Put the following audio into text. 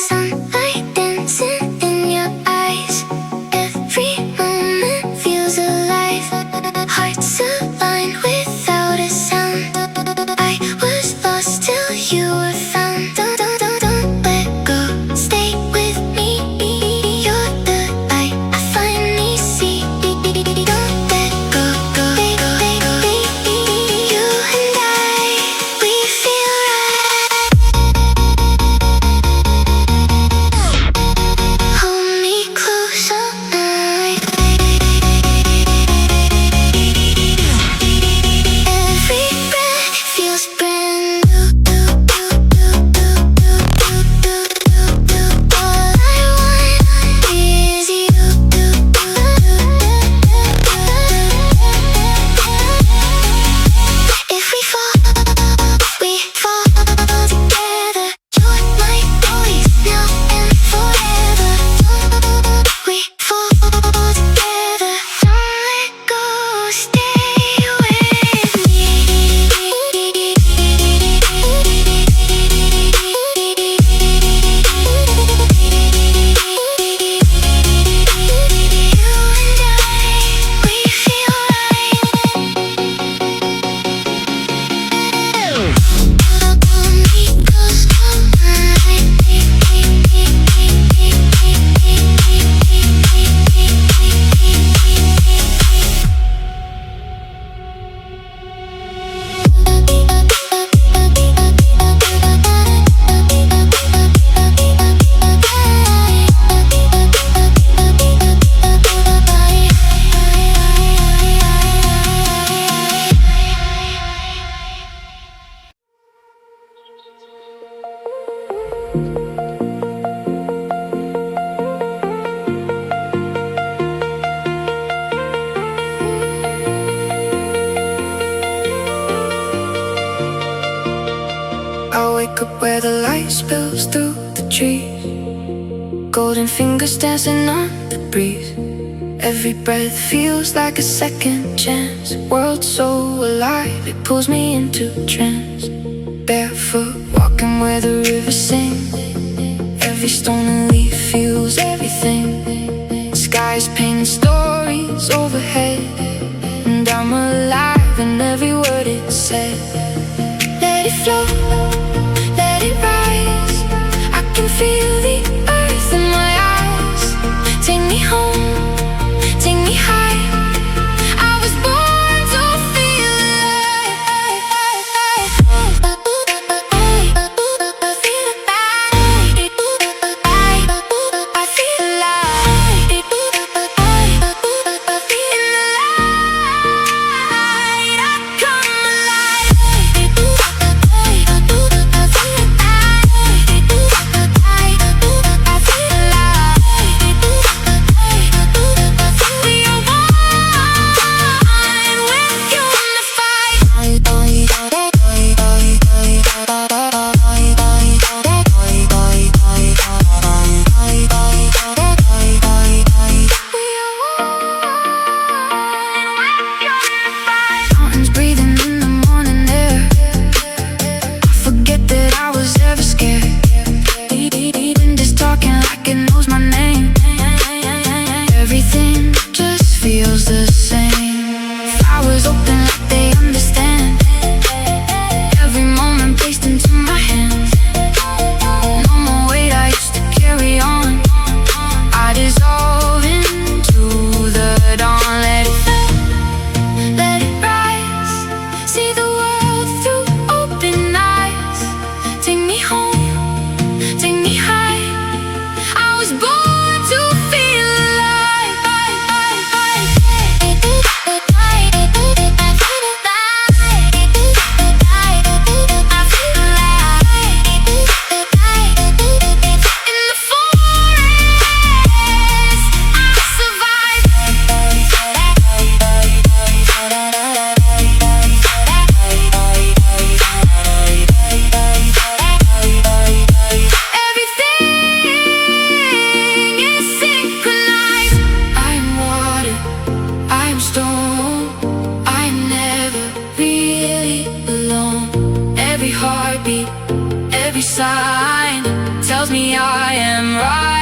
Sunlight dancing in your eyes. Every moment feels alive. Hearts aligned without a sound. I was lost till you were found. Don't let go, stay with me. You're the light I finally see. Don't let go, baby. You and I, we feel right. Hold me close all night. Every breath feels brand new. All I want is you. If we fall together. You're my always, now and forever. We fall together. Don't let go, stay with me. You and I, we feel right. Hold me close all night. I wake up where the light spills through the trees. Golden fingers dancing on the breeze. Every breath feels like a second chance. World so alive, it pulls me into trance. Barefoot, walking where the river sings. Every stone and leaf feels everything. Skies painting stories overhead, and I'm alive in every word it said. Let it flow, let it rise. I can feel the earth in my eyes. Take me home, take me high. I was born to feel alive. I feel alive. In the light, I come alive. Mountains breathing in the morning air. I forget that I was ever scared. Wind is talking like it knows my name. Everything just feels the same. Flowers open like they understand. Every moment placed into my hands. No more weight I used to carry on. I dissolve into the dawn. Let it flow, let it rise. See the world through open eyes. Take me home, take me high. I was born to feel alive. In the forest, I survive. Everything is synchronized. I'm water, I'm stone. I'm never really alone. Every heartbeat, every sign tells tells me I am right.